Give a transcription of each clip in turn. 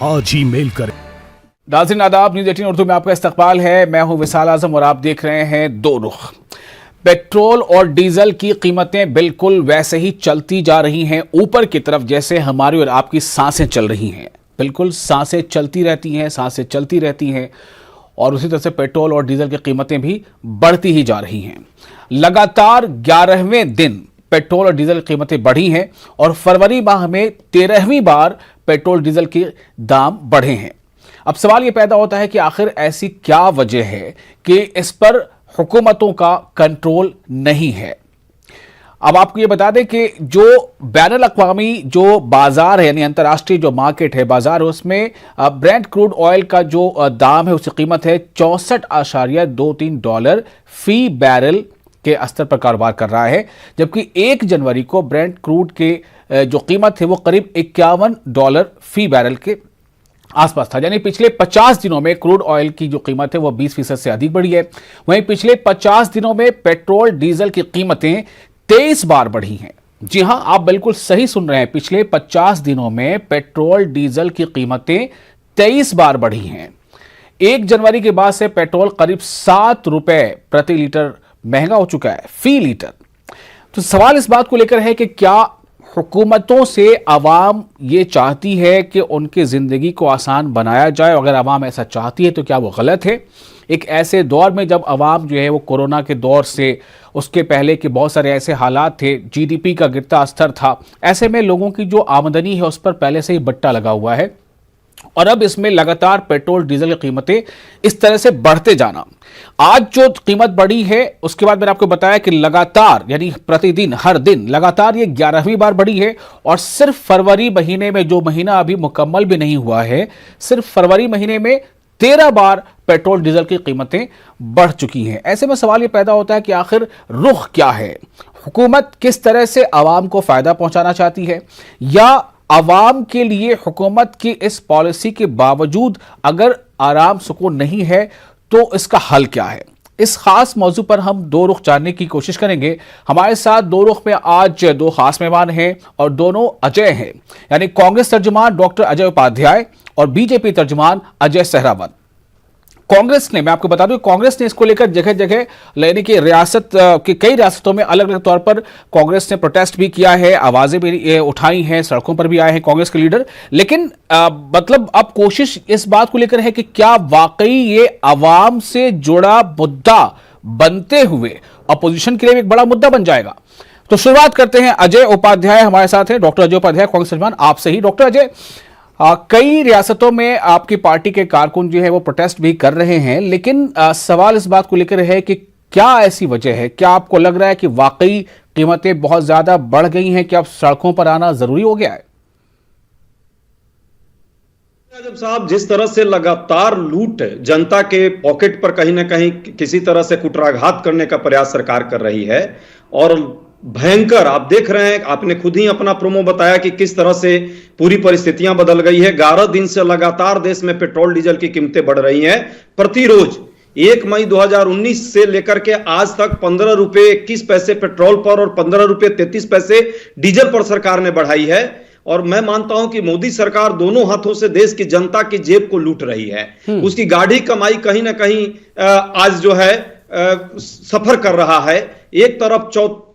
आज ही मेल करें। नाज़रीन आदाब, न्यूज़ 18 उर्दू में आपका इस्तकबाल है। मैं हूं विसाल आजम और आप देख रहे हैं दो रुख। पेट्रोल और डीजल की कीमतें बिल्कुल वैसे ही चलती जा रही हैं ऊपर की तरफ जैसे हमारी और आपकी सांसें चल रही हैं। बिल्कुल सांसें चलती रहती हैं, सांसें चलती रहती हैं और उसी तरह से पेट्रोल और डीजल की कीमतें भी बढ़ती ही जा रही हैं। लगातार 11वें दिन पेट्रोल और डीजल की कीमतें बढ़ी हैं और फरवरी माह में 13वीं बार पेट्रोल डीजल के दाम बढ़े हैं। अब सवाल ये पैदा होता है कि आखिर ऐसी क्या वजह है कि इस पर हुकूमतों का कंट्रोल नहीं है। अब आपको ये बता दें कि जो बैनुल अक़वामी जो बाजार है यानी अंतर्राष्ट्रीय जो मार्केट है, बाजार है, उसमें ब्रेंट क्रूड ऑयल का जो दाम है उसकी कीमत है $64.23 फी बैरल के स्तर पर कारोबार कर रहा है, जबकि 1 जनवरी को ब्रेंट क्रूड के जो कीमत है वो करीब $51 फी बैरल के आसपास था। यानी पिछले 50 दिनों में क्रूड ऑयल की जो कीमत है वो 20% से अधिक बढ़ी है। वहीं पिछले 50 दिनों में पेट्रोल डीजल की कीमतें 23 बार बढ़ी हैं। जी हां, आप बिल्कुल सही सुन रहे हैं, पिछले 50 दिनों में पेट्रोल डीजल की कीमतें 23 बार बढ़ी हैं। 1 जनवरी के बाद से पेट्रोल करीब ₹7 प्रति लीटर महंगा हो चुका है, फी लीटर। तो सवाल इस बात को लेकर है कि क्या हुकूमतों से आवाम ये चाहती है कि उनकी ज़िंदगी को आसान बनाया जाए? अगर आवाम ऐसा चाहती है तो क्या वो गलत है? एक ऐसे दौर में जब आवाम जो है वो कोरोना के दौर से, उसके पहले के बहुत सारे ऐसे हालात थे, जीडीपी का गिरता स्तर था, ऐसे में लोगों की जो आमदनी है उस पर पहले से ही बट्टा लगा हुआ है और अब इसमें लगातार पेट्रोल डीजल की कीमतें इस तरह से बढ़ते जाना। आज जो कीमत बढ़ी है उसके बाद मैंने आपको बताया कि लगातार यानी प्रतिदिन हर दिन लगातार ये 11वीं बार बढ़ी है और सिर्फ फरवरी महीने में, जो महीना अभी मुकम्मल भी नहीं हुआ है, सिर्फ फरवरी महीने में 13 बार पेट्रोल डीजल की कीमतें बढ़ चुकी हैं। ऐसे में सवाल ये पैदा होता है कि आखिर रुख क्या है? हुकूमत किस तरह से आवाम को फायदा पहुंचाना चाहती है, या आवाम के लिए हुकूमत की इस पॉलिसी के बावजूद अगर आराम सुकून नहीं है तो इसका हल क्या है? इस खास मौजू पर हम दो रुख जानने की कोशिश करेंगे। हमारे साथ दो रुख में आज दो खास मेहमान हैं और दोनों अजय हैं, यानी कांग्रेस तर्जुमान डॉक्टर अजय उपाध्याय और बीजेपी तर्जुमान अजय सहरावत। कांग्रेस ने, मैं आपको बता दूं, कांग्रेस ने इसको लेकर जगह जगह यानी कि रियासत की कई रियासतों में अलग अलग तौर पर कांग्रेस ने प्रोटेस्ट भी किया है, आवाजें भी उठाई हैं, सड़कों पर भी आए हैं कांग्रेस के लीडर। लेकिन मतलब अब कोशिश इस बात को लेकर है कि क्या वाकई ये आवाम से जुड़ा मुद्दा बनते हुए अपोजिशन के लिए एक बड़ा मुद्दा बन जाएगा? तो शुरुआत करते हैं, अजय उपाध्याय हमारे साथ हैं, डॉक्टर अजय उपाध्याय कांग्रेस तर्जुमान, आपसे ही। डॉक्टर अजय, कई रियासतों में आपकी पार्टी के कारकुन जो है वो प्रोटेस्ट भी कर रहे हैं, लेकिन सवाल इस बात को लेकर है कि क्या ऐसी वजह है? क्या आपको लग रहा है कि वाकई कीमतें बहुत ज्यादा बढ़ गई हैं कि अब सड़कों पर आना जरूरी हो गया है? जब साहब, जिस तरह से लगातार लूट जनता के पॉकेट पर कहीं ना कहीं किसी तरह से कुटराघात करने का प्रयास सरकार कर रही है और भयंकर, आप देख रहे हैं, आपने खुद ही अपना प्रोमो बताया कि किस तरह से पूरी परिस्थितियां बदल गई है। 11 दिन से लगातार देश में पेट्रोल डीजल की कीमतें बढ़ रही हैं। प्रतिरोज 1 मई 2019 से लेकर के आज तक ₹15.21 पेट्रोल पर और ₹15.33 डीजल पर सरकार ने बढ़ाई है। और मैं मानता हूं कि मोदी सरकार दोनों हाथों से देश की जनता की जेब को लूट रही है। उसकी गाढ़ी कमाई कहीं ना कहीं आज जो है सफर कर रहा है। एक तरफ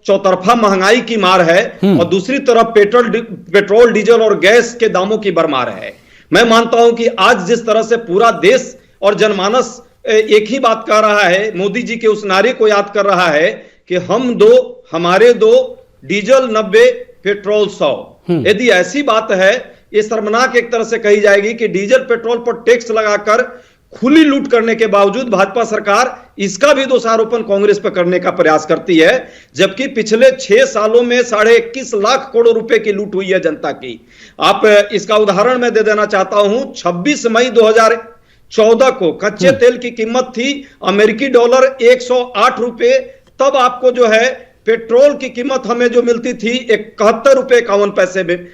चौतरफा महंगाई की मार है और दूसरी तरफ पेट्रोल डीजल और गैस के दामों की भरमार है। मैं मानता हूं कि आज जिस तरह से पूरा देश और जनमानस एक ही बात कर रहा है, मोदी जी के उस नारे को याद कर रहा है कि हम दो हमारे दो, डीजल 90 पेट्रोल 100। यदि ऐसी बात है, ये शर्मनाक एक तरह से कही जाएगी कि डीजल पेट्रोल पर टैक्स लगाकर खुली लूट करने के बावजूद भाजपा सरकार इसका भी दोषारोपण कांग्रेस पर करने का प्रयास करती है, जबकि पिछले 6 सालों में 21.5 लाख करोड़ रुपए की लूट हुई है जनता की। आप इसका उदाहरण मैं दे देना चाहता हूं। 26 मई 2014 को कच्चे तेल की कीमत थी अमेरिकी डॉलर $108। तब आपको जो है पेट्रोल की कीमत हमें जो मिलती थी ₹71.51 में।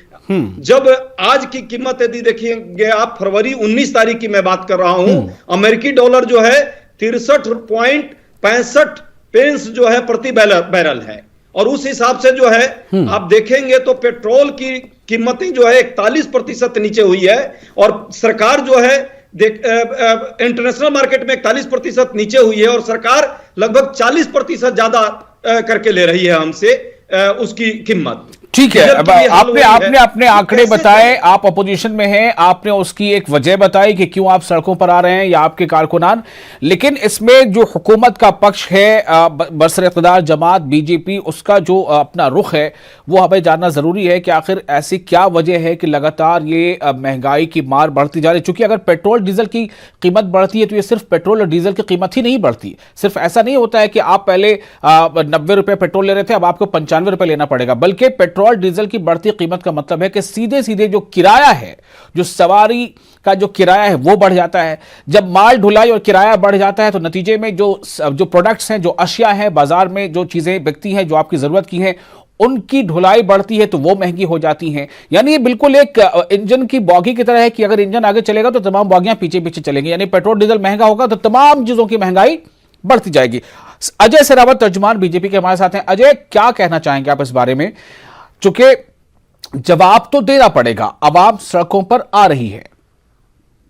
जब आज की कीमत यदि देखिएंगे आप, फरवरी 19 तारीख की मैं बात कर रहा हूं, अमेरिकी डॉलर जो है 63.65 पेंस जो है प्रति बैरल है। और उस हिसाब से जो है आप देखेंगे तो पेट्रोल की कीमतें जो है 41% नीचे हुई है, और सरकार जो है इंटरनेशनल मार्केट में 41% नीचे हुई है, और सरकार लगभग 40% ज्यादा करके ले रही है हमसे उसकी कीमत। ठीक है, अब आपने अपने आंकड़े बताए, आप अपोजिशन में हैं, आपने उसकी एक वजह बताई कि क्यों आप सड़कों पर आ रहे हैं या आपके कारकुनान, लेकिन इसमें जो हुकूमत का पक्ष है, बरसर इक़्तिदार जमात बीजेपी, उसका जो अपना रुख है वो हमें जानना जरूरी है कि आखिर ऐसी क्या वजह है कि लगातार ये महंगाई की मार बढ़ती जा रही है। चूंकि अगर पेट्रोल डीजल की कीमत बढ़ती है तो ये सिर्फ पेट्रोल और डीजल की कीमत ही नहीं बढ़ती, सिर्फ ऐसा नहीं होता है कि आप पहले 90 रुपए पेट्रोल ले रहे थे, अब आपको 95 रुपए लेना पड़ेगा, बल्कि पेट्रोल डीजल की बढ़ती कीमत का मतलब है कि सीधे सीधे जो किराया है, जो सवारी का जो किराया है वो बढ़ जाता है। जब माल ढुलाई और किराया बढ़ जाता है तो नतीजे में जो प्रोडक्ट्स हैं, जो अशिया हैं, बाजार में जो चीजें बिकती हैं, जो आपकी जरूरत की हैं, उनकी ढुलाई बढ़ती है तो वो महंगी हो जाती हैं। यानी ये बिल्कुल एक इंजन की बॉगी की तरह है कि अगर इंजन आगे चलेगा तो तमाम बॉगियां पीछे पीछे चलेंगी। यानी पेट्रोल डीजल महंगा होगा तो तमाम चीजों की महंगाई बढ़ती जाएगी। अजय सेरावत तर्जुमान बीजेपी के हमारे साथ हैं। अजय, क्या कहना चाहेंगे आप इस बारे में? चूंकि जवाब तो देना पड़ेगा, आवाम सड़कों पर आ रही है।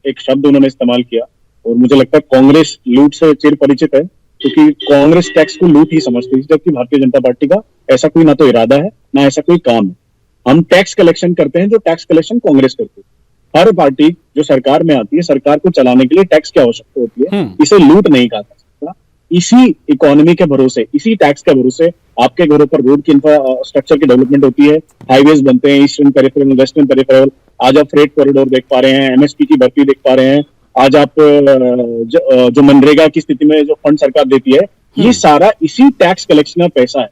एक शब्द उन्होंने इस्तेमाल किया और मुझे लगता है कांग्रेस लूट से चिर परिचित है, क्योंकि कांग्रेस टैक्स को लूट ही समझती है, जबकि भारतीय जनता पार्टी का ऐसा कोई ना तो इरादा है ना ऐसा कोई काम है। हम टैक्स कलेक्शन करते हैं, जो टैक्स कलेक्शन कांग्रेस करती है। हर पार्टी जो सरकार में आती है, सरकार को चलाने के लिए टैक्स की आवश्यकता होती है, इसे लूट नहीं कहा जा सकता। इसी इकोनॉमी के भरोसे, इसी टैक्स के भरोसे आपके घरों पर रोड की इंफ्रास्ट्रक्चर की डेवलपमेंट होती है, हाईवेज बनते हैं, ईस्टर्न पेरिफेरल, वेस्टर्न पेरिफेरल। आज आप फ्रेट कॉरिडोर देख पा रहे हैं, एमएसपी की भर्ती देख पा रहे हैं। आज आप जो मनरेगा की स्थिति में जो फंड सरकार देती है, ये सारा इसी टैक्स कलेक्शन का पैसा है।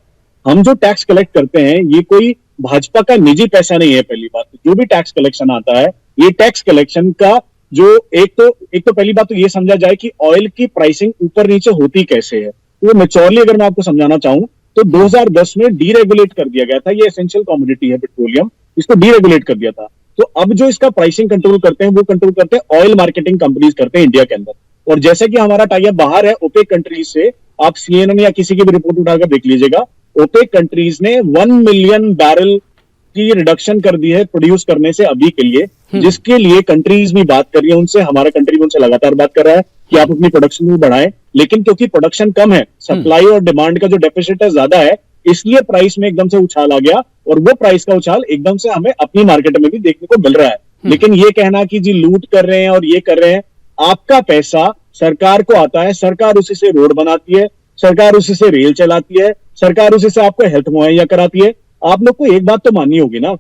हम जो टैक्स कलेक्ट करते हैं ये कोई भाजपा का निजी पैसा नहीं है। पहली बात, जो भी टैक्स कलेक्शन आता है, ये टैक्स कलेक्शन का जो एक तो पहली बात तो ये समझा जाए कि ऑयल की प्राइसिंग ऊपर नीचे होती कैसे है। तो मेच्योरली अगर मैं आपको समझाना चाहूं तो 2010 में डीरेगुलेट कर दिया गया था। ये एसेंशियल कमोडिटी है पेट्रोलियम, इसको डीरेगुलेट कर दिया था। तो अब जो इसका प्राइसिंग कंट्रोल करते हैं वो कंट्रोल करते हैं ऑयल मार्केटिंग कंपनीज करते हैं इंडिया के अंदर। और जैसे कि हमारा टाई अप बाहर है ओपेक कंट्रीज से, आप CNN या किसी की भी रिपोर्ट उठाकर देख लीजिएगा, ओपेक कंट्रीज ने 1 मिलियन बैरल की रिडक्शन कर दी है प्रोड्यूस करने से अभी के लिए, जिसके लिए कंट्रीज भी बात कर रही है उनसे, हमारा कंट्री उनसे लगातार बात कर रहा है कि आप अपनी प्रोडक्शन भी बढ़ाएं। लेकिन क्योंकि प्रोडक्शन कम है, सप्लाई और डिमांड का जो डेफिसिट है ज्यादा है, इसलिए प्राइस में एकदम से उछाल आ गया, और वो प्राइस का उछाल एकदम से हमें अपनी मार्केट में भी देखने को मिल रहा है। लेकिन ये कहना कि जी लूट कर रहे हैं और ये कर रहे हैं, आपका पैसा सरकार को आता है, सरकार उसी से रोड बनाती है, सरकार उसी से रेल चलाती है, सरकार उसी से आपको हेल्थ मुहैया कराती है। आप लोग को एक बात तो माननी होगी ना,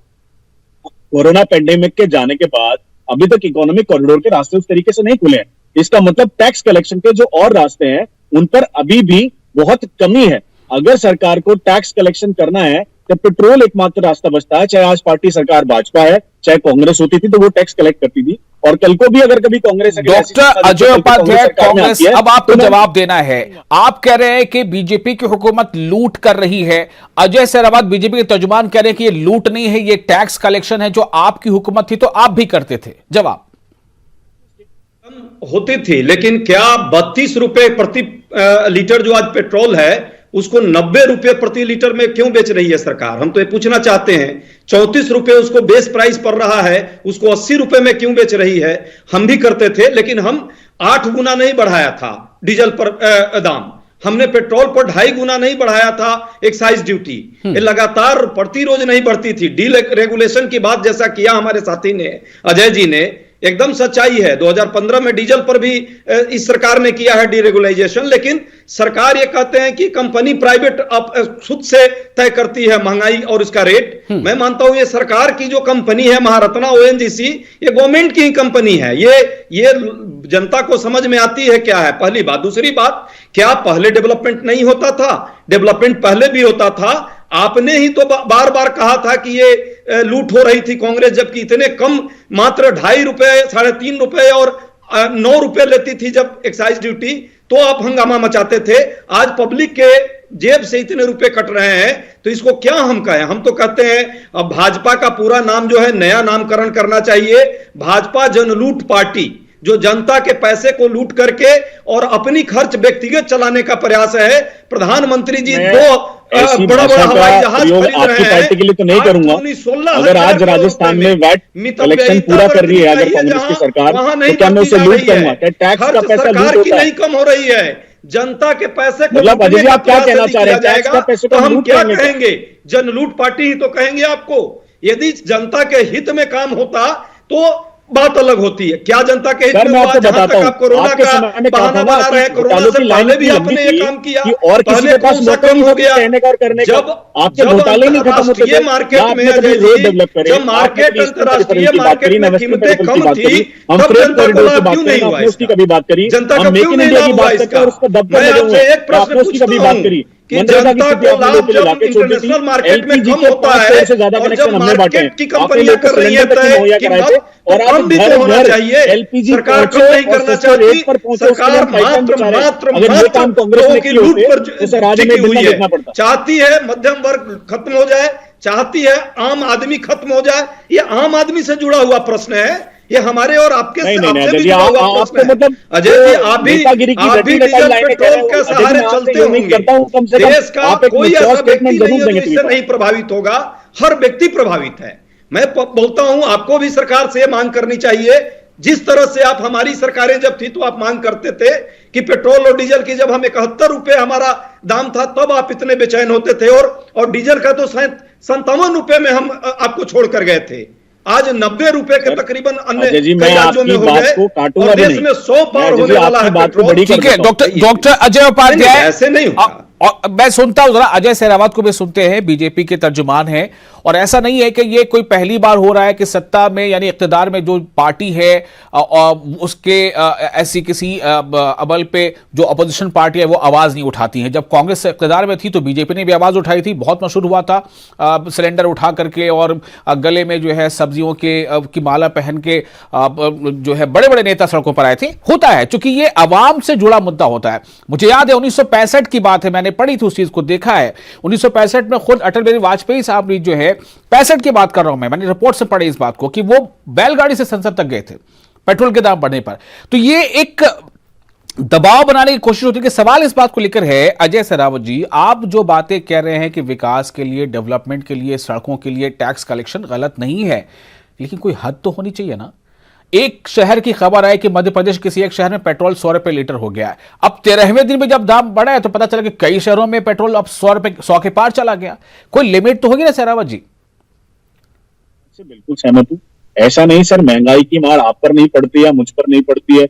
कोरोना पेंडेमिक के जाने के बाद अभी तक इकोनॉमिक कॉरिडोर के रास्ते उस तरीके से नहीं खुले हैं। इसका मतलब टैक्स कलेक्शन के जो और रास्ते हैं उन पर अभी भी बहुत कमी है। अगर सरकार को टैक्स कलेक्शन करना है तो पेट्रोल एकमात्र रास्ता बचता है। चाहे आज पार्टी सरकार भाजपा है, चाहे कांग्रेस होती थी तो वो टैक्स कलेक्ट करती थी, और कल को भी अगर कभी कांग्रेस डॉक्टर अजय उपाध्याय कांग्रेस, अब आपको जवाब देना है। आप कह रहे हैं कि बीजेपी की हुकूमत लूट कर रही है, अजय सेरावत बीजेपी के तर्जुमान कह रहे हैं कि ये लूट नहीं है, ये टैक्स कलेक्शन है, जो आपकी हुकूमत थी तो आप भी करते थे। जवाब होती थी, लेकिन क्या 32 रुपए प्रति लीटर जो आज पेट्रोल है उसको 90 रुपए प्रति लीटर में क्यों बेच रही है सरकार? हम तो ये पूछना चाहते हैं। 34 रुपए उसको बेस प्राइस पड़ रहा है, उसको 80 रुपए में क्यों बेच रही है? हम भी करते थे, लेकिन हम 8 गुना नहीं बढ़ाया था डीजल पर दाम, हमने पेट्रोल पर 2.5 गुना नहीं बढ़ाया था एक्साइज ड्यूटी। ये लगातार बढ़ती रोज नहीं बढ़ती थी। डी रेगुलेशन की बात जैसा किया हमारे साथी ने, अजय जी ने, एकदम सच्चाई है। 2015 में डीजल पर भी इस सरकार ने किया है डीरेगुलाइजेशन, लेकिन सरकार ये कहते हैं कि कंपनी प्राइवेट खुद से तय करती है महंगाई और इसका रेट। मैं मानता हूं ये सरकार की जो कंपनी है महारत्ना ONGC, ये गवर्नमेंट की ही कंपनी है। ये जनता को समझ में आती है क्या है, पहली बात। दूसरी बात, क्या पहले डेवलपमेंट नहीं होता था? डेवलपमेंट पहले भी होता था। आपने ही तो बार बार कहा था कि ये लूट हो रही थी कांग्रेस, जबकि इतने कम, मात्र 2.5 रुपए, 3.5 रुपए और 9 रुपए लेती थी जब एक्साइज ड्यूटी, तो आप हंगामा मचाते थे। आज पब्लिक के जेब से इतने रुपए कट रहे हैं तो इसको क्या हम कहें? हम तो कहते हैं अब भाजपा का पूरा नाम जो है नया नामकरण करना चाहिए, भाजपा जनलूट पार्टी। जो जनता के पैसे को लूट करके और अपनी खर्च व्यक्तिगत चलाने का प्रयास है। प्रधानमंत्री जी बड़ा बड़ा हवाई जहाज खरीद रहे हैं। पार्टी के लिए तो नहीं करूंगा। अगर आज राजस्थान में वैट कलेक्शन पूरा कर रही है अगर कांग्रेस की सरकार, तो क्या मैं उसे लूट करूंगा? क्या टैक्स का पैसा लूट होता है? नहीं कम हो रही है, जनता के पैसे को मतलब अजय जी आप क्या कहना चाह रहे हैं? टैक्स का पैसे तो हम क्या कहेंगे? जन लूट पार्टी ही तो कहेंगे आपको। यदि जनता के हित में काम होता तो बात अलग होती है। क्या जनता के हित में हुआ? जहां तक आप कोरोना का बहाना बना रहे हैं, कोरोना से पहले भी आपने ये काम किया और किसी के पास मौका कम हो गया कहने का और करने का। जब आपके घोटाले नहीं खत्म होते थे, मार्केट में जब मार्केट अंतरराष्ट्रीय मार्केट में कीमतें कम थी, हम फ्रेट कॉरिडोर की बात करें, आपने उसकी कभी बात करी। जनता का मेक इन इंडिया की बात करते हैं और उसको दबकर लगे हुए हैं, एक प्रश्न आपने उसकी कभी बात करी? कि जनता को लाभ जब इंटरनेशनल मार्केट में कम होता है और जब मार्केट की कंपनियां कर रही है तय कि कम भी तो होना चाहिए। सरकार क्यों नहीं करना चाहती? सरकार मात्र लोगों की लूट पर टिकी हुई है। चाहती है मध्यम वर्ग खत्म हो जाए, चाहती है आम आदमी खत्म हो जाए। ये आम आदमी से जुड़ा हुआ प्रश्न है, ये हमारे और आपके आपसे भी जुड़ा हुआ प्रश्न है। मतलब अजय जी आप भी डीजल पेट्रोल के सहारे चलते होंगे। देश का कोई ऐसा व्यक्ति नहीं है जो इससे नहीं प्रभावित होगा, हर व्यक्ति प्रभावित है। मैं बोलता हूं आपको भी सरकार से मांग करनी चाहिए। जिस तरह से आप हमारी सरकारें जब थी तो आप मांग करते थे कि पेट्रोल और डीजल की जब हम 71 रुपए हमारा दाम था तब आप इतने बेचैन होते थे और डीजल का तो 57 रुपए में हम आपको छोड़कर गए थे। आज 90 रुपए के तकरीबन अन्य कई राज्यों में हो गए और देश में 100 पार होने वाला है पेट्रोल। ठीक है डॉक्टर अजय उपाध्याय, ऐसे नहीं होगा। और मैं सुनता हूं, जरा अजय सहरावत को भी सुनते हैं, बीजेपी के तर्जुमान हैं। और ऐसा नहीं है कि ये कोई पहली बार हो रहा है कि सत्ता में यानी इख्तिदार में जो पार्टी है उसके ऐसी किसी अमल पे जो अपोजिशन पार्टी है वो आवाज नहीं उठाती है। जब कांग्रेस इख्तिदार में थी तो बीजेपी ने भी आवाज उठाई थी, बहुत मशहूर हुआ था सिलेंडर उठा करके और गले में जो है सब्जियों की माला पहन के जो है बड़े बड़े नेता सड़कों पर आए थे। होता है चूंकि ये आवाम से जुड़ा मुद्दा होता है। मुझे याद है 1965 की बात है, मैंने पढ़ी थी उस चीज को, देखा है 1965 में खुद अटल बिहारी वाजपेयी साहब ने जो है 65 की बात कर रहा हूं मैंने रिपोर्ट से पढ़ी इस बात को कि वो बैलगाड़ी से संसद तक गए थे पेट्रोल के दाम बढ़ने पर। तो ये एक दबाव बनाने की कोशिश होती है। कि सवाल इस बात को लेकर है अजय सहरावत जी, आप जो बातें कह रहे हैं कि विकास के लिए, डेवलपमेंट के लिए, सड़कों के लिए टैक्स कलेक्शन गलत नहीं है, लेकिन कोई हद तो होनी चाहिए ना। एक शहर की खबर है कि मध्य प्रदेश किसी एक शहर में पेट्रोल 100 रुपए लीटर हो गया है। अब 13वें दिन में जब दाम बढ़ा है तो पता चला कि कई शहरों में पेट्रोल अब 100 के पार चला गया। कोई लिमिट तो होगी ना सहरावत जी? बिल्कुल सहमत हूं। ऐसा नहीं सर महंगाई की मार आप पर नहीं पड़ती या मुझ पर नहीं पड़ती है,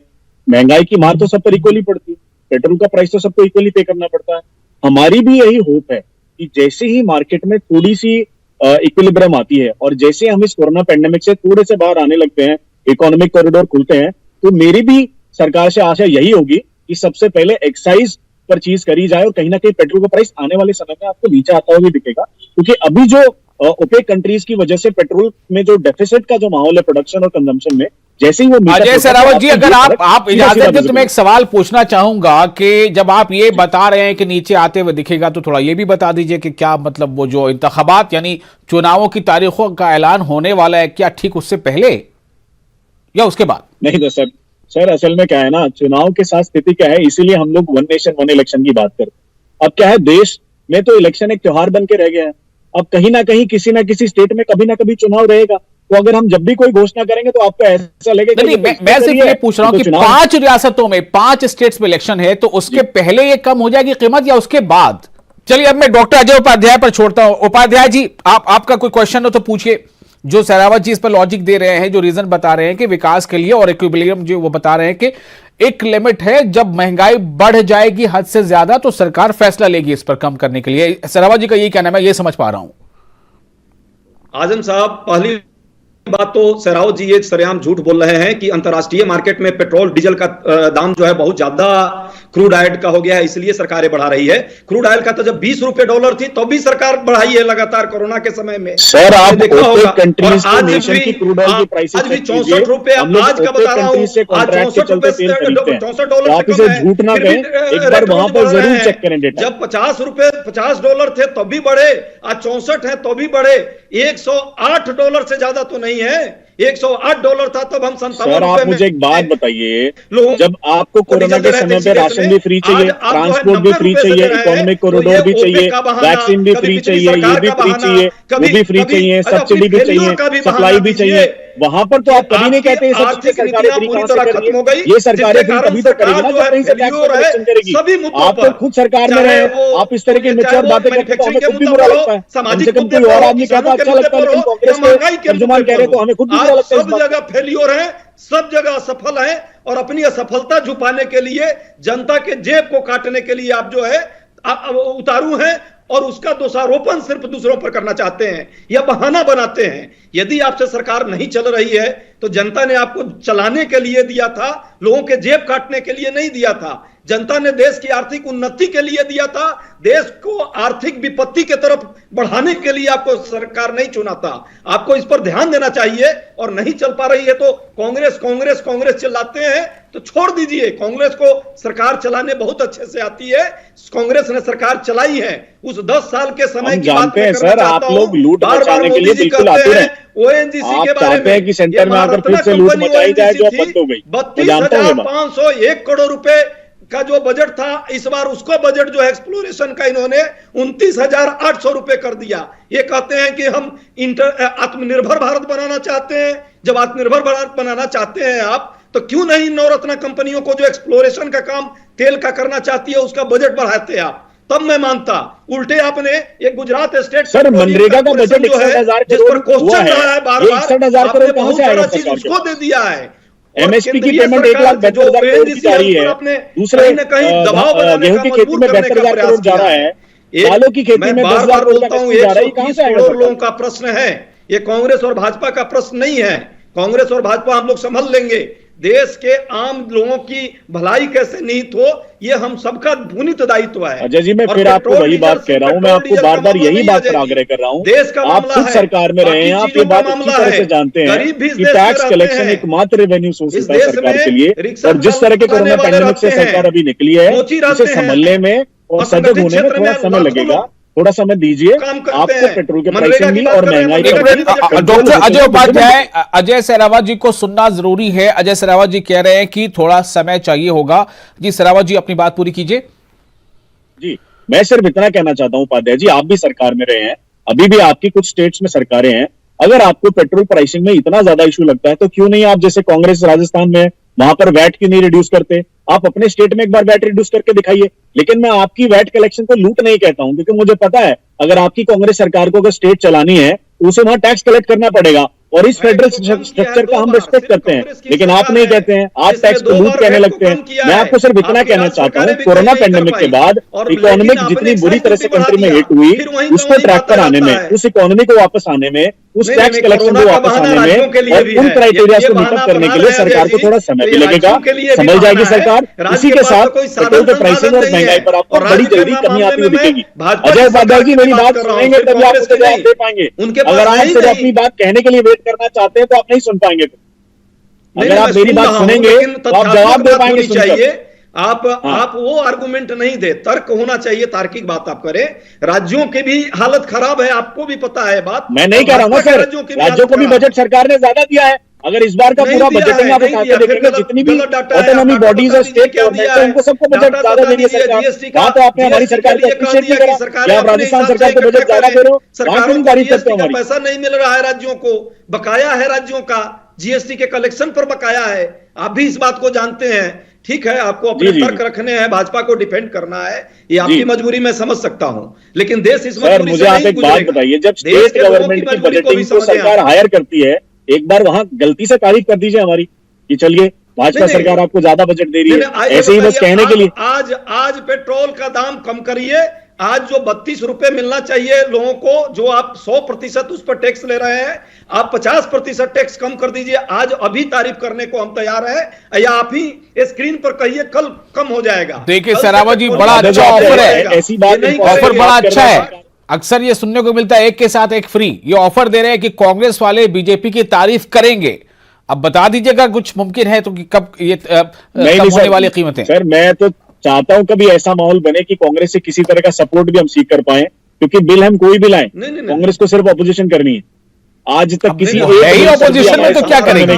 महंगाई की मार तो सब पर इक्वली पड़ती है। पेट्रोल का प्राइस तो सबको इक्वली पे करना पड़ता है। हमारी भी यही होप है कि जैसे ही मार्केट में थोड़ी सी इक्विलिब्रियम आती है और जैसे हम इस कोरोना पेंडेमिक से थोड़े से बाहर आने लगते हैं, इकोनॉमिक कॉरिडोर खुलते हैं, तो मेरी भी सरकार से आशा यही होगी कि सबसे पहले एक्साइज पर चीज करी जाए और कहीं ना कहीं पेट्रोल का प्राइस आने वाले समय में आपको नीचे आता हुआ भी दिखेगा। क्योंकि अभी जो ओपेक कंट्रीज की वजह से पेट्रोल में जो डेफिसिट का जो माहौल है प्रोडक्शन और कंजम्पशन में, जैसे ही वो अजय सहरावत जी अगर आप इजाजत दें तो मैं एक सवाल पूछना चाहूंगा कि जब आप ये बता रहे हैं कि नीचे आते हुए दिखेगा तो थोड़ा ये भी बता दीजिए कि क्या मतलब वो जो इंतखाबात यानी चुनावों की तारीखों का ऐलान होने वाला है, क्या ठीक उससे पहले या उसके बाद? नहीं तो सर असल में क्या है ना, चुनाव के साथ स्थिति क्या है, इसीलिए हम लोग वन नेशन वन इलेक्शन की बात करते हैं। अब क्या है, देश में तो इलेक्शन एक त्योहार बन के रह गया है। अब कहीं ना कहीं किसी ना किसी स्टेट में कभी ना कभी चुनाव रहेगा, तो अगर हम जब भी कोई घोषणा करेंगे तो आपको ऐसा लगेगा। मैं सिर्फ ये पूछ रहा हूं कि 5 रियासतों में 5 स्टेट्स में इलेक्शन है, तो उसके पहले ये कम हो जाएगी कीमत या उसके बाद? चलिए अब मैं डॉक्टर अजय उपाध्याय पर छोड़ता हूं। उपाध्याय जी आपका कोई क्वेश्चन हो तो पूछिए। जो सहरावत जी इस पर लॉजिक दे रहे हैं, जो रीजन बता रहे हैं कि विकास के लिए और इक्विलिब्रियम जो वो बता रहे हैं कि एक लिमिट है, जब महंगाई बढ़ जाएगी हद से ज्यादा तो सरकार फैसला लेगी इस पर कम करने के लिए। सहरावत जी का यही कहना है, मैं ये समझ पा रहा हूं। आजम साहब, पहली बात तो सहरावत जी ये सरेआम झूठ बोल रहे हैं कि अंतरराष्ट्रीय मार्केट में पेट्रोल डीजल का दाम जो है बहुत ज्यादा क्रूड ऑयल का हो गया है, इसलिए सरकारें बढ़ा रही है। क्रूड ऑयल का तो जब 20 रुपए डॉलर थी तो भी सरकार बढ़ाई है लगातार कोरोना के समय में। सर आप देखा होगा, कंट्रीज आज भी 64 रुपए, आज का बता रहा हूं, आज 64 रुपए $64 आप इसे झूठ ना कहें, एक बार वहां पर जरूर चेक करें डेटा। जब $50 थे तो भी बढ़े, आज 64 है तो भी बढ़े, $108 से ज्यादा तो नहीं है। $108 था, तब हम सर 57 आप रुपए मुझे में एक बात बताइए, लोगों जब आपको को कोरोना डीजल के दे रहे समय थे पे इसी देश राशन में, भी फ्री चाहिए, आज आप जो है ट्रांसपोर्ट भी 90 फ्री रुपए से चाहिए, दे रहे हैं। इकोनॉमिक तो कॉरिडोर ये भी ओपेक चाहिए, का बहाना, वैक्सीन भी कभी फ्री पिछली चाहिए, ये सरकार भी का फ्री बहाना, चाहिए, वो कभी भी फ्री कभी चाहिए, अच्छा, अपनी सब्सिडी भी फेल्योर चाहिए, का भी सप्लाई बहाना भी दीजिए चाहिए। वहां पर तो कि आप कभी नहीं आपकी कहते ये सब चीजें आर्थिक सरकारें नीतियां फ्री पूरी कहां से तरह कर रही खत्म हो है? गई, ये जिसके सरकारें फ्री कारण तभी तो करेगी सरकार ना जो जब है कहीं से टैक्स फेल्योर है कलेक्शन करेगी। सभी मुद्दों आप तो पर, खुद सरकार में चाहे रहे, वो आप इस तरह की चाहे मेच्योर वो बातें करते तो मैन्युफैक्चरिंग हमें के खुद भी मुद्दे बुरा पर हो, लगता है। कम सामाजिक से कम मुद्दे कोई पर और हो, आदमी किसानों कहता के अच्छा मुद्दे लगता है, पर लेकिन हो, या कांग्रेस के महंगाई के तर्जुमान मुद्दे कह पर रहे तो हो, हमें खुद भी बुरा आज लगता है इस सब बात जगह फेल्योर है, सब जगह असफल है, और अपनी असफलता छुपाने के लिए, जनता के जेब को काटने के लिए आप जो है उतारू हैं, और उसका दोषारोपण सिर्फ दूसरों पर करना चाहते हैं या बहाना बनाते हैं। यदि आपसे सरकार नहीं चल रही है तो जनता ने आपको चलाने के लिए दिया था, लोगों के जेब काटने के लिए नहीं दिया था। जनता ने देश की आर्थिक उन्नति के लिए दिया था, देश को आर्थिक विपत्ति के तरफ बढ़ाने के लिए आपको सरकार नहीं चुना था। आपको इस पर ध्यान देना चाहिए, और नहीं चल पा रही है तो कांग्रेस कांग्रेस कांग्रेस चिल्लाते हैं तो छोड़ दीजिए। कांग्रेस को सरकार चलाने बहुत अच्छे से आती है, कांग्रेस ने सरकार चलाई है। उस 10 साल के समय की बात मैं करना चाहता हूं। लोग लूट बार बार मचाने के लिए मोदी जी बिल्कुल कहते आते हैं हैं। ओएनजीसी आप के बारे चाहते हैं में, कि सेंटर में आकर फिर से लूट मचाई जाए जो अब बंद हो गई। 32,501 करोड़ रुपए का जो बजट था, इस बार उसको बजट जो है एक्सप्लोरेशन का इन्होंने 29,800 रुपए कर दिया। ये कहते हैं कि हम आत्मनिर्भर भारत बनाना चाहते हैं। जब आत्मनिर्भर भारत बनाना चाहते हैं आप, तो क्यों नहीं नवरत्न कंपनियों को जो एक्सप्लोरेशन का काम तेल का करना चाहती है उसका बजट बढ़ाते आप? तब मैं मानता। उल्टे आपने एक गुजरात स्टेट सर मनरेगा का बजट 61,000 जिस पर क्वेश्चन रहा है बार बार, 61,000 करोड़ कहां से आएगा चीज उसको दे दिया है। एमएसपी की पेमेंट 1,72,000 करोड़ की जा रही है। दूसरे गेहूं की खेती में 72,000 करोड़ जा रहा है। दालों की खेती में 10,000 करोड़ का जा रहा है। कहां से आएगा? लोगों का प्रश्न है, ये कांग्रेस और भाजपा का प्रश्न नहीं है। कांग्रेस और भाजपा हम लोग संभल लेंगे। देश के आम लोगों की भलाई कैसे निहित हो, ये हम सबका पुनीत दायित्व है। अजय जी, मैं फिर आपको वही बात कह रहा हूं, मैं आपको बार बार यही बात पर आग्रह कर रहा हूं। देश का आप खुद सरकार में रहे हैं, आप ये बात अच्छी तरह से जानते हैं कि टैक्स कलेक्शन एकमात्र रेवेन्यू सोर्स होता है सरकार के लिए। और जिस तरह के कोरोना पैंडेमिक से सरकार अभी निकली है, उसे संभलने में और सजग होने में थोड़ा समय लगेगा। थोड़ा समय दीजिए, आपको पेट्रोल के प्राइसिंग भी और महंगाई डॉक्टर अजय उपाध्याय, अजय सहरावत जी को सुनना जरूरी है। अजय सहरावत जी कह रहे हैं कि थोड़ा समय चाहिए होगा। जी सहरावत जी, अपनी बात पूरी कीजिए। जी, मैं सिर्फ इतना कहना चाहता हूं उपाध्याय जी, आप भी सरकार में रहे हैं, अभी भी आपकी कुछ स्टेट्स में सरकारें हैं। अगर आपको पेट्रोल प्राइसिंग में इतना ज्यादा इशू लगता है तो क्यों नहीं आप जैसे कांग्रेस राजस्थान में वहां पर वैट क्यों नहीं रिड्यूस करते? आप अपने स्टेट में एक बार वैट रिड्यूस करके दिखाइए। लेकिन मैं आपकी वैट कलेक्शन को लूट नहीं कहता हूं, क्योंकि मुझे पता है अगर आपकी कांग्रेस सरकार को अगर स्टेट चलानी है तो उसे वहां टैक्स कलेक्ट करना पड़ेगा, और इस फेडरल स्ट्रक्चर का हम रिस्पेक्ट करते हैं। लेकिन आप नहीं कहते हैं, आप टैक्स को लूट कहने लगते हैं। मैं आपको सिर्फ इतना कहना चाहता हूं, कोरोना पैंडेमिक के बाद इकोनॉमिक जितनी बुरी तरह से कंट्री में हिट हुई, उसको ट्रैक पर आने में, उस इकोनॉमी को वापस आने में, उस टैक्स कलेक्शन को वापस आने में और उन क्राइटेरिया को मीटअप करने के लिए सरकार को थोड़ा समय भी लगेगा। समझ जाएगी सरकार। इसी के साथ पेट्रोल के प्राइसिंग और महंगाई पर आपको बड़ी जल्दी कमी आती हुई दिखेगी। अजय उपाध्याय जी, मेरी बात सुनेंगे तभी आप मुझे जवाब दे पाएंगे। अगर आप सिर्फ अपनी बात कहने के लिए वेट करना चाहते हैं तो आप नहीं सुन पाएंगे। अगर आप मेरी बात सुनेंगे तो आप जवाब दे पाएंगे चाहिए। आप वो आर्गुमेंट नहीं दे, तर्क होना चाहिए, तार्किक बात आप करें। राज्यों की भी हालत खराब है, आपको भी पता है बात। मैं नहीं कह रहा हूं सर, राज्यों को भी बजट सरकार ने ज्यादा दिया है। अगर इस बार का पूरा बजटिंग आप उठा के देखेंगे, जितनी भी ऑटोनॉमी बॉडीज और स्टेट गवर्नमेंट है उनको सबको बजट ज्यादा दे रही है सरकार। वहां तो आपने हमारी सरकार को अप्रिशिएट नहीं करा। क्या आप राजस्थान सरकार को बजट ज्यादा दे रहे हो? वहां क्यों तारीफ करते हो? हमारी पैसा नहीं मिल रहा है राज्यों को, बकाया है राज्यों का, जीएसटी के कलेक्शन पर बकाया है। आप भी इस बात को जानते हैं। ठीक है, आपको अपने तर्क रखने हैं, भाजपा को डिफेंड करना है, ये आपकी मजबूरी मैं समझ सकता हूं, लेकिन देश इस मजबूरी मुझे आप एक बात बताइए, जब स्टेट गवर्नमेंट की बजटिंग को सरकार हायर करती है, एक बार वहां गलती से तारीफ कर दीजिए हमारी कि चलिए भाजपा सरकार आपको ज्यादा बजट दे रही है, ऐसे ही बस कहने के लिए। आज पेट्रोल का दाम कम करिए। आज जो 32 रुपए मिलना चाहिए लोगों को, जो आप 100% उस पर टैक्स ले रहे हैं, आप 50% टैक्स कम कर दीजिए। आज अभी तारीफ करने को हम तैयार हैं, या आप ही स्क्रीन पर कहिए कल कम हो जाएगा। देखिए सहरावत जी, बड़ा अच्छा ऑफर है, ऐसी बात नहीं, ऑफर बड़ा अच्छा है। अक्सर ये सुनने को मिलता है एक के साथ एक फ्री। ये ऑफर दे रहे हैं कि कांग्रेस वाले बीजेपी की तारीफ करेंगे। अब बता दीजिएगा कुछ मुमकिन है तो कि कब ये कम होने वाली कीमतें? सर मैं तो चाहता हूं कभी ऐसा माहौल बने कि कांग्रेस से किसी तरह का सपोर्ट भी हम सीख कर पाए, क्योंकि बिल हम कोई भी लाएं, कांग्रेस को सिर्फ ऑपोजिशन करनी है। आज तक किसी हमने है ही एक ऑपोजिशन में, तो क्या करेंगे?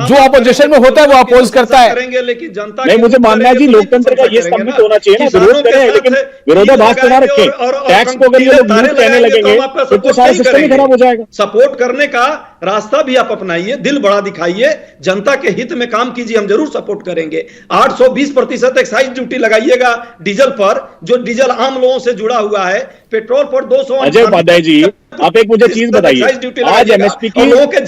जो ऑपोजिशन में होता है वो अपोज करता है। करेंगे, लेकिन जनता नहीं, मुझे मानना है जी लोकतंत्र का ये स्तंभित होना चाहिए ना, विरोध करें लेकिन विरोधाभास तो ना रखें। टैक्स को अगर ये लोग लूट कहने लगेंगे फिर तो सारा सिस्टम ही खराब हो जाएगा। सपोर्ट करने का रास्ता भी आप अपनाइए, दिल बड़ा दिखाइए, जनता के हित में काम कीजिए, हम जरूर सपोर्ट करेंगे। 820% एक्साइज ड्यूटी लगाइएगा डीजल पर, जो डीजल आम लोगों से जुड़ा हुआ है। पेट्रोल पर 200। अजय उपाध्याय जी, आप एक मुझे चीज बताइए, आज एमएसपी की,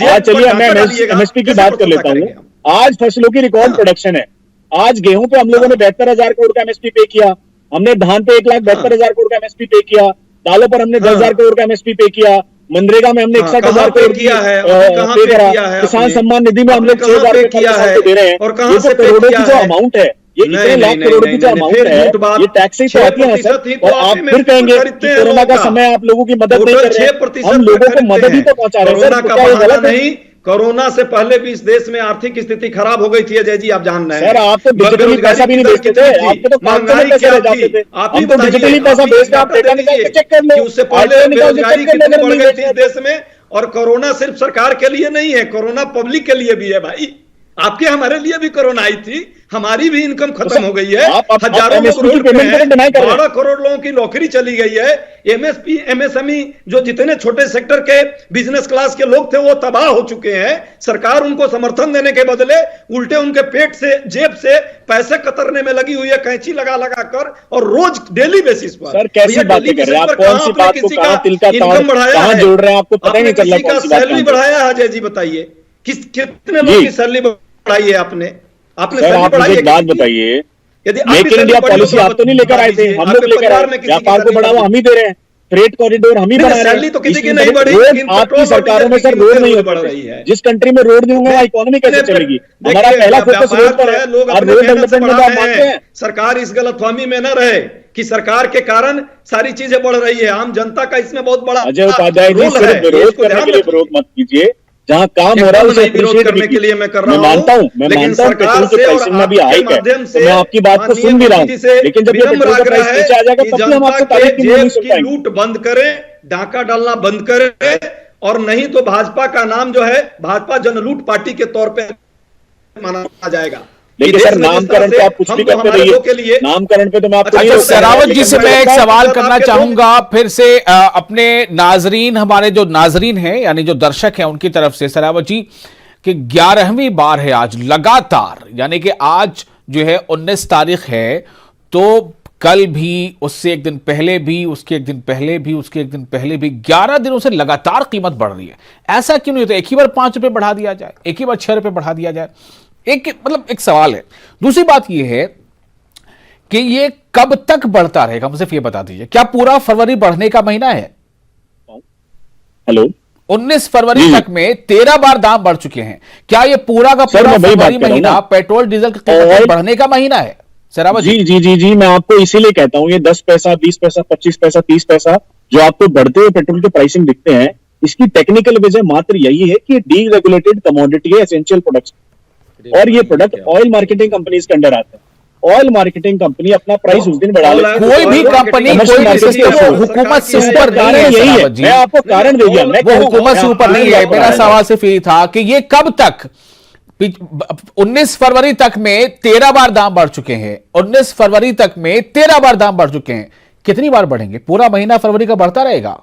आज चलिए मैं एमएसपी की बात कर लेता हूँ। आज फसलों की रिकॉर्ड प्रोडक्शन है। आज गेहूं पे हम लोगों ने 72,000 करोड़ का एमएसपी पे किया, हमने धान पे 1,72,000 करोड़ का एमएसपी पे किया, दालों पर हमने 10,000 करोड़ का एमएसपी पे किया, मनरेगा में हमने 61,000 करोड़ किया है, पे करा, किसान सम्मान निधि में हमने 6,000 किया है दे रहे हैं। और कहां से करोड़ों की जो अमाउंट है, ये कितने लाख करोड़ की जो अमाउंट है, ये टैक्स ही तो आती है सर। और आप फिर कहेंगे कि कोरोना का समय आप लोगों की मदद नहीं कर रहे, हम लोगों को मदद ही तो पहुंचा रहे हैं सर। कोरोना का गलत नहीं, कोरोना से पहले भी इस देश में आर्थिक स्थिति खराब हो गई थी अजय जी, आप जान रहे हैं। सर आप तो डिजिटली पैसा भी नहीं भेजते थे, आपके तो महंगाई क्या थी, आप ही डिजिटली पैसा भेजते, आप डेटा निकाल के चेक कर लो। उससे पहले बेरोजगारी कितनी बढ़ गई थी इस देश में। और कोरोना सिर्फ सरकार के लिए नहीं है, कोरोना पब्लिक के लिए भी है भाई। आपके हमारे लिए भी कोरोना आई थी, हमारी भी इनकम खत्म हो गई है, हजारों लोग रोड पे हैं, 12 करोड़ लोगों की नौकरी चली गई है। एमएसपी एमएसएमई जो जितने छोटे सेक्टर के बिजनेस क्लास के लोग थे वो तबाह हो चुके हैं। सरकार उनको समर्थन देने के बदले उल्टे उनके पेट से, जेब से पैसे कतरने में लगी हुई है, कैंची लगा लगा कर, और रोज डेली बेसिस पर। सर कैसी बातें कर रहे हैं आप, कौन सी बात को कहां तिल का इनकम बढ़ाया कहां है, जोड़ रहे हैं, आपको पता ही नहीं चल रहा कौन सी बात सैलरी बढ़ाया है अजय जी, बताइए कितने लोग की सैलरी बढ़ाई है आपने? सर आप मुझे एक बात बताइए, मेक इन इंडिया पॉलिसी आप तो नहीं लेकर आए थे, हम लोग लेकर आए। व्यापार को बढ़ावा हम ही दे रहे हैं, फ्रेट कॉरिडोर हम ही बना रहे हैं। तो किसी की नहीं बढ़ी, आपकी सरकारों में सर रोड नहीं बढ़ रही है। जिस कंट्री में रोड नहीं होंगे वहां इकोनॉमी कैसे चलेगी? हमारा पहला फोकस रोड पर है और रोड डेवलपमेंट में आप मानते हैं। सरकार इस गलतफहमी में न रहे कि सरकार के कारण सारी चीजें बढ़ रही है, आम जनता का इसमें बहुत बड़ा अजय उपाध्याय जी, सिर्फ विरोध करने के लिए विरोध मत कीजिए, जहाँ काम हो रहा है उसे विरोध करने के लिए मैं कर रहा हूं। मैं मानता हूं पेट्रोल के प्राइसिंग में भी हाइक है, तो मैं आपकी बात को सुन भी रहा हूं, लेकिन जब ये पेट्रोल का प्राइस नीचे आ जाएगा तब भी हम आपको तारीफ की नहीं सुन पाएंगे। लूट बंद करें, डाका डालना बंद करें, और नहीं तो भाजपा का नाम जो है भाजपा जनलूट पार्टी के तौर पे माना जाएगा। लेकिन सर नामकरण पे आप कुछ भी करते रहिए, नामकरण पे तो मैं आपको अच्छा शेरावत जी से मैं एक सवाल करना चाहूंगा फिर से अपने नाजरीन, हमारे जो नाजरीन हैं यानी जो दर्शक हैं उनकी तरफ से। शेरावत जी कि 11वीं बार है आज लगातार, यानी कि आज जो है 19 तारीख है, तो कल भी, उससे एक दिन पहले भी, उसके एक दिन पहले भी, उसके एक दिन पहले भी 11 दिनों से लगातार कीमत बढ़ रही है। ऐसा क्यों नहीं होता एक ही बार 5 रुपए बढ़ा दिया जाए, एक ही बार 6 रुपए बढ़ा दिया जाए? एक सवाल है। दूसरी बात यह है कि ये कब तक बढ़ता रहेगा, मुझे ये बता दीजिए। क्या पूरा फरवरी बढ़ने का महीना है? हेलो 19 फरवरी तक में 13 बार दाम बढ़ चुके हैं। क्या ये पूरा का पूरा फरवरी महीना पेट्रोल डीजल की कीमत बढ़ने का महीना है? शेरावत जी जी जी जी मैं आपको इसीलिए कहता हूं, ये 10 पैसा 20 पैसा 25 पैसा 30 पैसा जो आपको बढ़ते हुए पेट्रोल के प्राइसिंग दिखते हैं, इसकी टेक्निकल वजह मात्र यही है कि डीरेगुलेटेड कमोडिटी है, एसेंशियल प्रोडक्ट्स, और ये प्रोडक्ट ऑयल मार्केटिंग कंपनीज के अंडर आते हैं। ऑयल मार्केटिंग कंपनी अपना प्राइस उस दिन बढ़ा ले, कोई भी कंपनी हुकूमत से ऊपर नहीं है। यही है, मैं आपको कारण दे दिया, वो हुकूमत से ऊपर नहीं है। मेरा सवाल सिर्फ यही था कि ये कब तक, 19 फरवरी तक में 13 बार दाम बढ़ चुके हैं, 19 फरवरी तक में 13 बार दाम बढ़ चुके हैं, कितनी बार बढ़ेंगे? पूरा महीना फरवरी का बढ़ता रहेगा?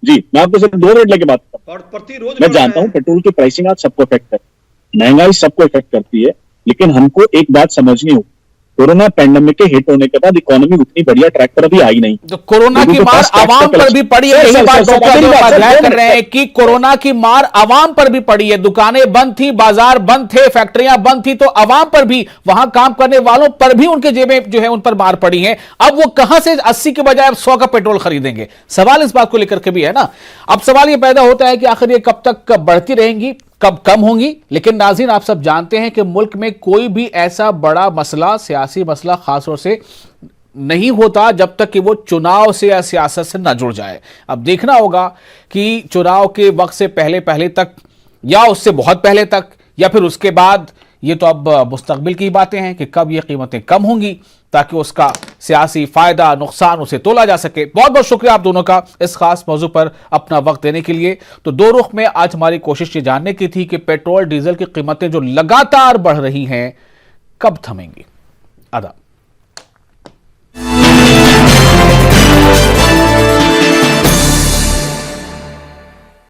जी मैं आपको सिर्फ 2 मिनट लेके बात करता हूं। मैं जानता हूं पेट्रोल की प्राइसिंग आज सबको इफेक्ट करती है, महंगाई सबको इफेक्ट करती है, लेकिन हमको एक बात समझनी होगी, कोरोना पैंडेमिक के हिट होने के बाद इकोनॉमी उतनी बढ़िया ट्रैक पर अभी आई नहीं। तो कोरोना की मार आवाम पर भी पड़ी है, यही बात डॉक्टर कर रहे हैं कि कोरोना की मार आवाम पर भी पड़ी है। दुकानें बंद थी, बाजार बंद थे, फैक्ट्रियां बंद थी, तो आवाम पर भी, वहां काम करने वालों पर भी उनके जेबें जो है उन पर मार पड़ी है। अब वो कहां से 80 के बजाय अब 100 का पेट्रोल खरीदेंगे? सवाल इस बात को लेकर के भी है ना। अब सवाल ये पैदा होता है कि आखिर ये कब तक बढ़ती रहेंगी, कब कम होंगी? लेकिन नाज़रीन आप सब जानते हैं कि मुल्क में कोई भी ऐसा बड़ा मसला, सियासी मसला खास तौर से नहीं होता जब तक कि वो चुनाव से या सियासत से न जुड़ जाए। अब देखना होगा कि चुनाव के वक्त से पहले पहले तक, या उससे बहुत पहले तक, या फिर उसके बाद, ये तो अब मुस्तकबिल की बातें हैं कि कब ये कीमतें कम होंगी ताकि उसका सियासी फायदा नुकसान उसे तोला जा सके। बहुत बहुत शुक्रिया आप दोनों का इस खास मौजू पर अपना वक्त देने के लिए। तो दो रुख में आज हमारी कोशिश ये जानने की थी कि पेट्रोल डीजल की कीमतें जो लगातार बढ़ रही हैं कब थमेंगी। आदाब।